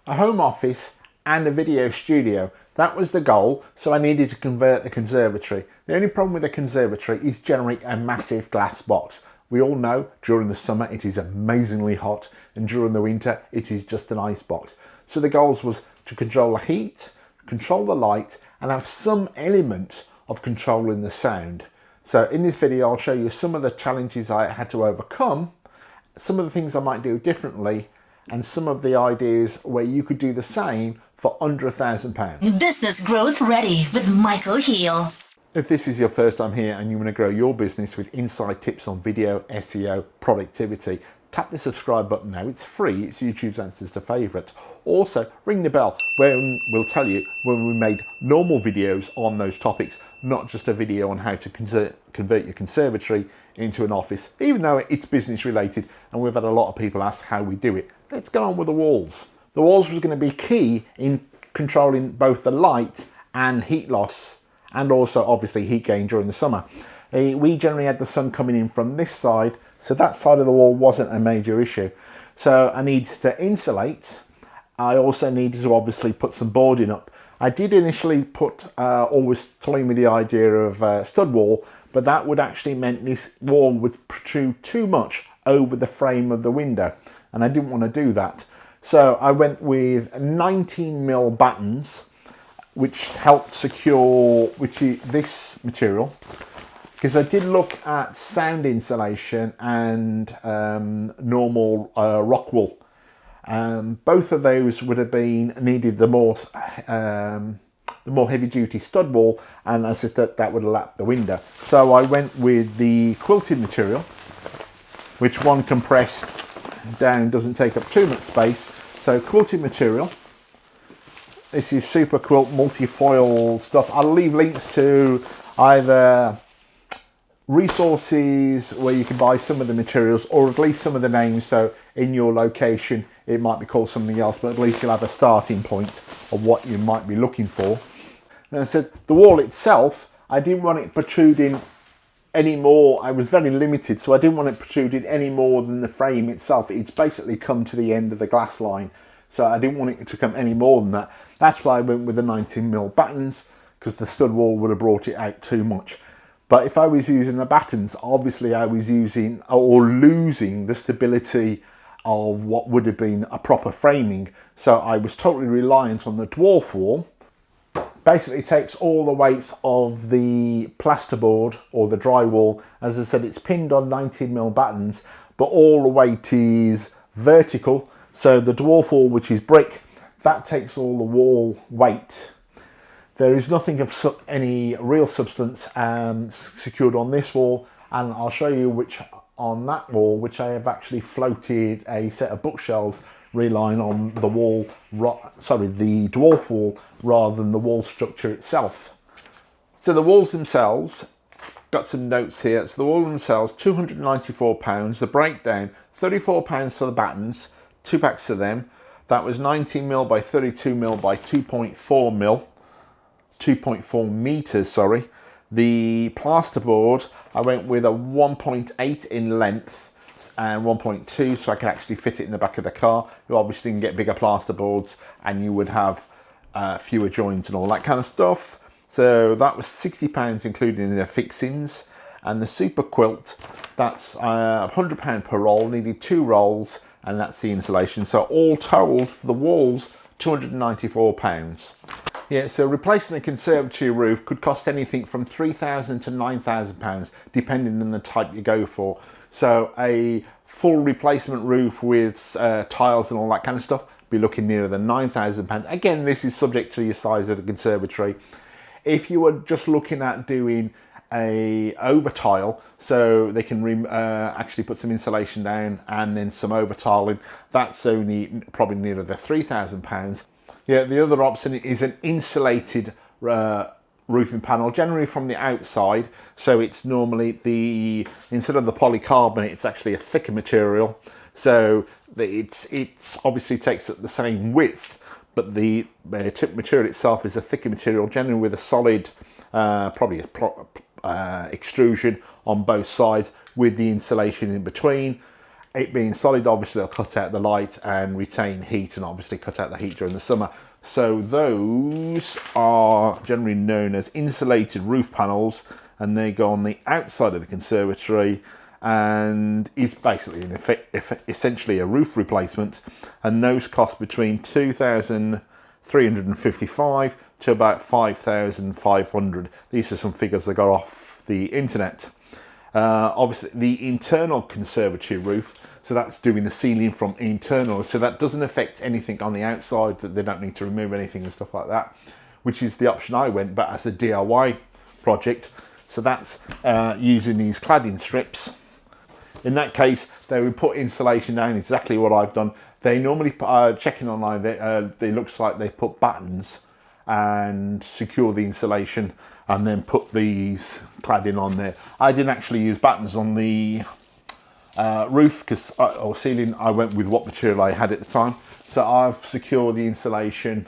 a home office and a video studio. That was the goal, so I needed to convert the conservatory. The only problem with the conservatory is generate a massive glass box. We all know during the summer it is amazingly hot, and during the winter it is just an ice box. So the goals was to control the heat, control the light, and have some element of controlling the sound. So in this video I'll show you some of the challenges I had to overcome, some of the things I might do differently, and some of the ideas where you could do the same for under £1,000. Business Growth Ready with Michael Heel. If this is your first time here and you want to grow your business with inside tips on video, SEO, productivity, tap the subscribe button now. It's free. It's YouTube's answers to favourites. Also, ring the bell when we'll tell you when we made normal videos on those topics, not just a video on how to convert your conservatory into an office, even though it's business related and we've had a lot of people ask how we do it. Let's go on with the walls. The walls was going to be key in controlling both the light and heat loss, and also obviously heat gain during the summer. We generally had the sun coming in from this side, so that side of the wall wasn't a major issue. So I needed to insulate. I also needed to obviously put some boarding up. I did initially put, always toying with the idea of stud wall, but that would actually meant this wall would protrude too much over the frame of the window, and I didn't want to do that. So I went with 19mm battens, which helped secure this material, because I did look at sound insulation and normal rock wool. Both of those would have been needed the more heavy duty stud wall, and as I said, that would have lapped the window. So I went with the quilted material, which one compressed down doesn't take up too much space. So quilted material. This is Super Quilt multi-foil stuff. I'll leave links to either resources where you can buy some of the materials, or at least some of the names, so in your location it might be called something else, but at least you'll have a starting point of what you might be looking for. And I said the wall itself, I didn't want it protruding any more. I was very limited, so I didn't want it protruding any more than the frame itself. It's basically come to the end of the glass line, so I didn't want it to come any more than that. That's why I went with the 19mm battens, because the stud wall would have brought it out too much. But if I was using the battens, obviously I was using or losing the stability of what would have been a proper framing. So I was totally reliant on the dwarf wall. Basically takes all the weights of the plasterboard or the drywall. As I said, it's pinned on 19mm battens, but all the weight is vertical. So the dwarf wall, which is brick, that takes all the wall weight. There is nothing of any real substance secured on this wall, and I'll show you which on that wall, which I have actually floated a set of bookshelves relying on the wall, the dwarf wall, rather than the wall structure itself. So the walls themselves, got some notes here. So the walls themselves, £294. The breakdown, £34 for the battens, 2 packs of them. That was 19mm by 32mm by 2.4mm. 2.4 meters, sorry. The plasterboard, I went with a 1.8 in length and 1.2, so I could actually fit it in the back of the car. You obviously can get bigger plasterboards and you would have fewer joints and all that kind of stuff. So that was £60, including the fixings. And the super quilt, that's £100 per roll, needed 2 rolls, and that's the insulation. So all told for the walls, £294. Yeah, so replacing a conservatory roof could cost anything from £3,000 to £9,000, depending on the type you go for. So a full replacement roof with tiles and all that kind of stuff, be looking nearer than £9,000. Again, this is subject to your size of the conservatory. If you were just looking at doing a over tile, so they can actually put some insulation down and then some over tiling, that's only probably nearer the £3,000. Yeah, the other option is an insulated roofing panel, generally from the outside. So it's normally instead of the polycarbonate, it's actually a thicker material. So it's obviously takes up the same width, but the material itself is a thicker material, generally with a solid, probably extrusion on both sides with the insulation in between. it being solid, obviously it'll cut out the light and retain heat, and obviously cut out the heat during the summer. So those are generally known as insulated roof panels, and they go on the outside of the conservatory and is basically in effect, essentially a roof replacement, and those cost between 2,355 to about 5,500. These are some figures I got off the internet. Obviously the internal conservatory roof, so that's doing the ceiling from internal, so that doesn't affect anything on the outside, that they don't need to remove anything and stuff like that, which is the option I went, but as a DIY project. So that's using these cladding strips. In that case, they would put insulation down, exactly what I've done. They normally, checking online, they looks like they put battens and secure the insulation and then put these cladding on there. I didn't actually use battens on the roof or ceiling. I went with what material I had at the time. So I've secured the insulation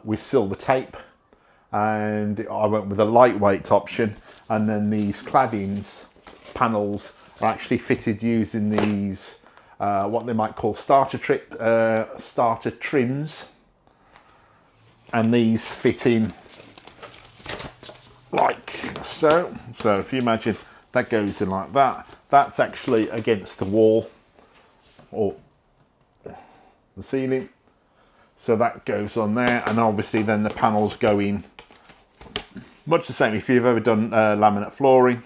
with silver tape, and I went with a lightweight option, and then these claddings panels are actually fitted using these what they might call starter trims, and these fit in like so. So if you imagine that goes in like that, that's actually against the wall or the ceiling, so that goes on there, and obviously then the panels go in much the same if you've ever done laminate flooring.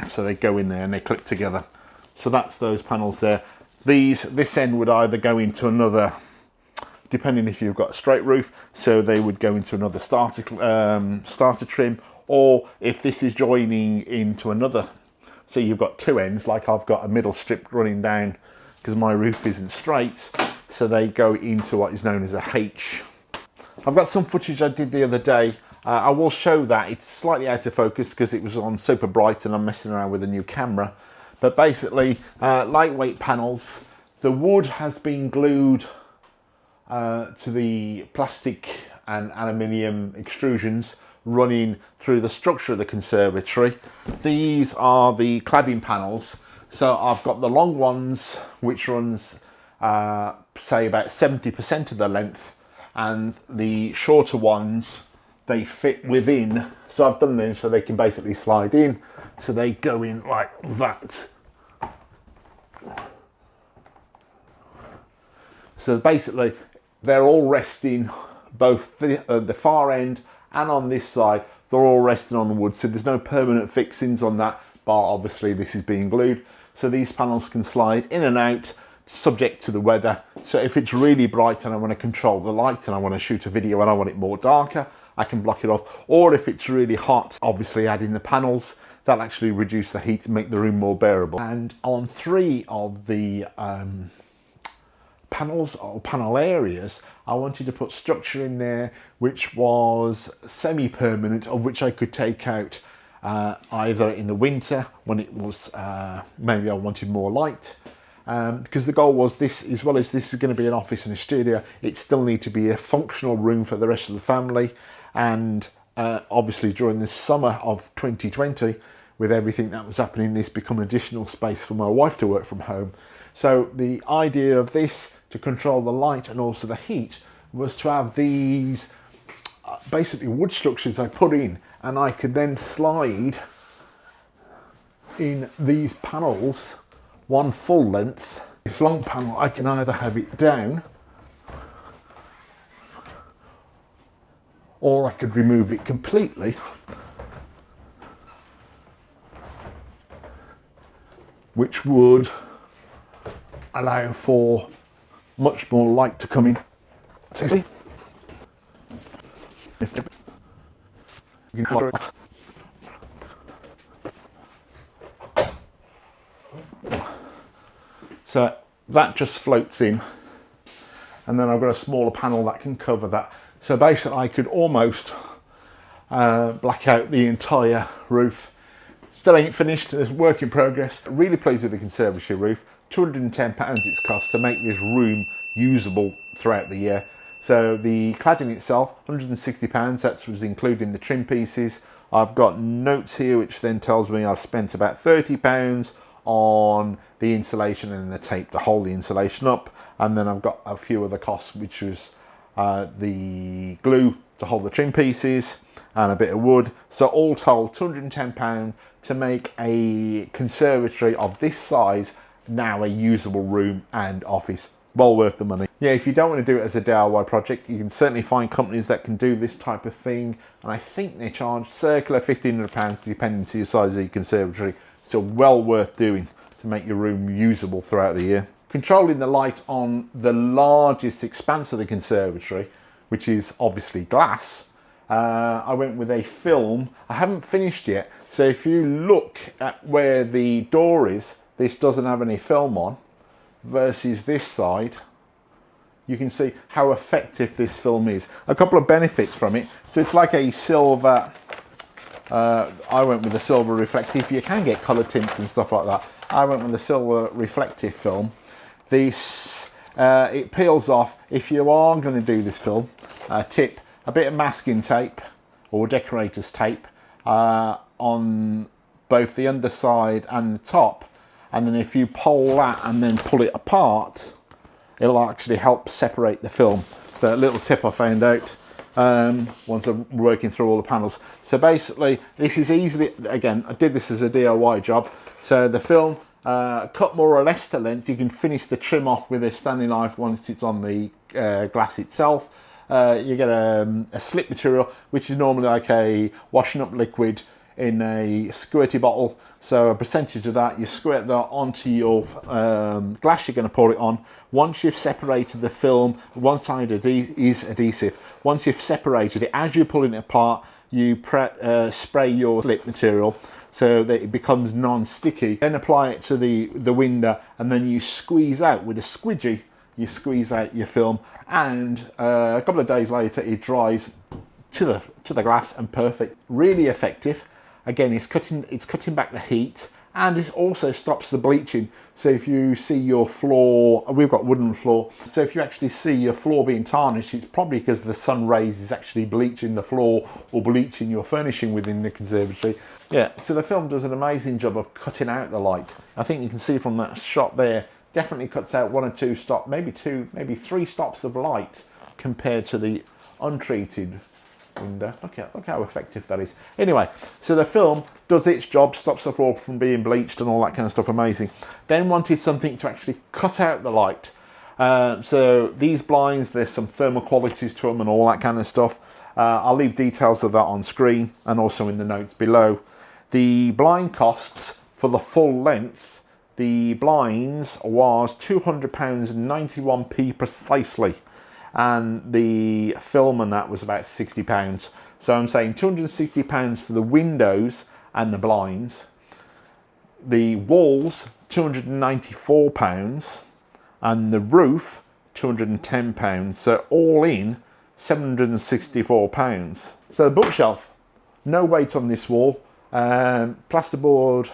So they go in there and they click together. So that's those panels there. This end would either go into another, depending if you've got a straight roof, so they would go into another starter trim, or if this is joining into another, so you've got two ends, like I've got a middle strip running down because my roof isn't straight, so they go into what is known as a H. I've got some footage I did the other day. I will show that. It's slightly out of focus because it was on super bright and I'm messing around with a new camera. But basically, lightweight panels. The wood has been glued to the plastic and aluminium extrusions running through the structure of the conservatory. These are the cladding panels. So I've got the long ones, which runs, say, about 70% of the length, and the shorter ones, they fit within. So I've done them so they can basically slide in, so they go in like that. So basically they're all resting, both the far end and on this side, they're all resting on the wood, so there's no permanent fixings on that, but obviously this is being glued, so these panels can slide in and out subject to the weather. So if it's really bright and I want to control the light and I want to shoot a video and I want it more darker, I can block it off. Or if it's really hot, obviously adding the panels, that'll actually reduce the heat and make the room more bearable. And on 3 of the panels or panel areas, I wanted to put structure in there which was semi-permanent, of which I could take out either in the winter when it was maybe I wanted more light, because the goal was this, as well as this is going to be an office and a studio, it still needs to be a functional room for the rest of the family. And obviously during the summer of 2020, with everything that was happening, this become additional space for my wife to work from home. So the idea of this, to control the light and also the heat, was to have these basically wood structures I put in, and I could then slide in these panels one full length. This long panel, I can either have it down, or I could remove it completely, which would allow for much more light to come in. So that just floats in, and then I've got a smaller panel that can cover that. So basically I could almost black out the entire roof. Still ain't finished, it's work in progress. Really pleased with the conservatory roof. £210 it's cost to make this room usable throughout the year. So the cladding itself, £160, that was including the trim pieces. I've got notes here which then tells me I've spent about £30 on the insulation and the tape to hold the insulation up. And then I've got a few other costs, which was the glue to hold the trim pieces and a bit of wood. So all told, £210 to make a conservatory of this size now a usable room and office. Well worth the money. Yeah, if you don't want to do it as a DIY project, you can certainly find companies that can do this type of thing, and I think they charge circa £1,500 depending to your size of your conservatory. So well worth doing to make your room usable throughout the year. Controlling the light on the largest expanse of the conservatory, which is obviously glass, I went with a film. I haven't finished yet, so if you look at where the door is, this doesn't have any film on, versus this side, you can see how effective this film is. A couple of benefits from it. So it's like a silver, I went with a silver reflective. You can get colour tints and stuff like that. I went with a silver reflective film. This, it peels off. If you are going to do this film, tip, a bit of masking tape or decorator's tape on both the underside and the top. And then if you pull that and then pull it apart, it'll actually help separate the film. So a little tip I found out once I'm working through all the panels. So basically, this is easily, again, I did this as a DIY job. So the film, cut more or less to length, you can finish the trim off with a Stanley knife once it's on the glass itself. You get a slip material, which is normally like a washing up liquid in a squirty bottle. So a percentage of that, you squirt that onto your glass you're going to pour it on. Once you've separated the film, one side is adhesive. Once you've separated it, as you're pulling it apart, you spray your slip material so that it becomes non-sticky. Then apply it to the window, and then you squeeze out with a squidgy, you squeeze out your film, and a couple of days later it dries to the glass and perfect. Really effective. Again, it's cutting back the heat, and it also stops the bleaching. So if you see your floor, we've got wooden floor, so if you actually see your floor being tarnished, it's probably because the sun rays is actually bleaching the floor or bleaching your furnishing within the conservatory. Yeah, so the film does an amazing job of cutting out the light. I think you can see from that shot there, definitely cuts out one or two stops, maybe three stops of light compared to the untreated window. Look how effective that is. Anyway, so the film does its job, stops the floor from being bleached and all that kind of stuff. Amazing. Then wanted something to actually cut out the light. So these blinds, there's some thermal qualities to them and all that kind of stuff. I'll leave details of that on screen and also in the notes below. The blind costs for the full length, the blinds was £200.91 precisely. And the film and that was about £60. So I'm saying £260 for the windows and the blinds. The walls, £294, and the roof, £210. So all in, £764. So the bookshelf, no weight on this wall. Plasterboard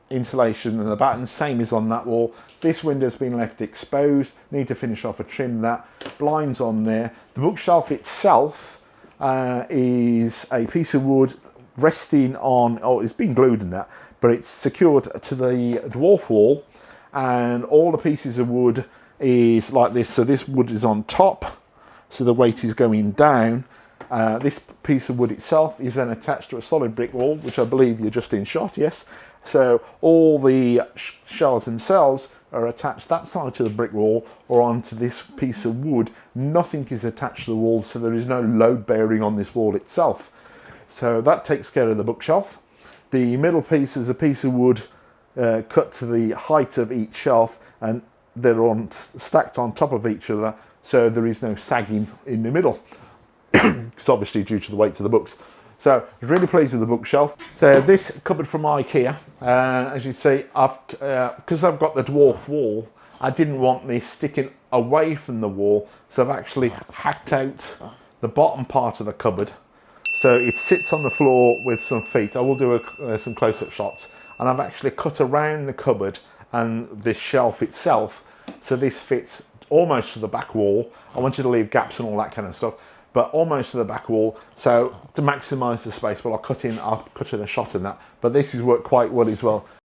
insulation and the batten, same as on that wall. This window's been left exposed, need to finish off and trim that. Blinds on there. The bookshelf itself is a piece of wood resting on, it's been glued in that, but it's secured to the dwarf wall, and all the pieces of wood is like this. So this wood is on top, so the weight is going down. This piece of wood itself is then attached to a solid brick wall, which I believe you're just in shot, yes. So all the shelves themselves are attached that side to the brick wall or onto this piece of wood. Nothing is attached to the wall, so there is no load bearing on this wall itself. So that takes care of the bookshelf. The middle piece is a piece of wood cut to the height of each shelf, and they're stacked on top of each other, so there is no sagging in the middle. It's obviously due to the weight of the books. So I was really pleased with the bookshelf. So this cupboard from IKEA, as you see, because I've got the dwarf wall, I didn't want this sticking away from the wall, so I've actually hacked out the bottom part of the cupboard. So it sits on the floor with some feet. I will do some close-up shots. And I've actually cut around the cupboard and the shelf itself, so this fits almost to the back wall. I wanted to leave gaps and all that kind of stuff, but almost to the back wall. So to maximise the space, well, I'll cut in a shot in that. But this has worked quite well as well.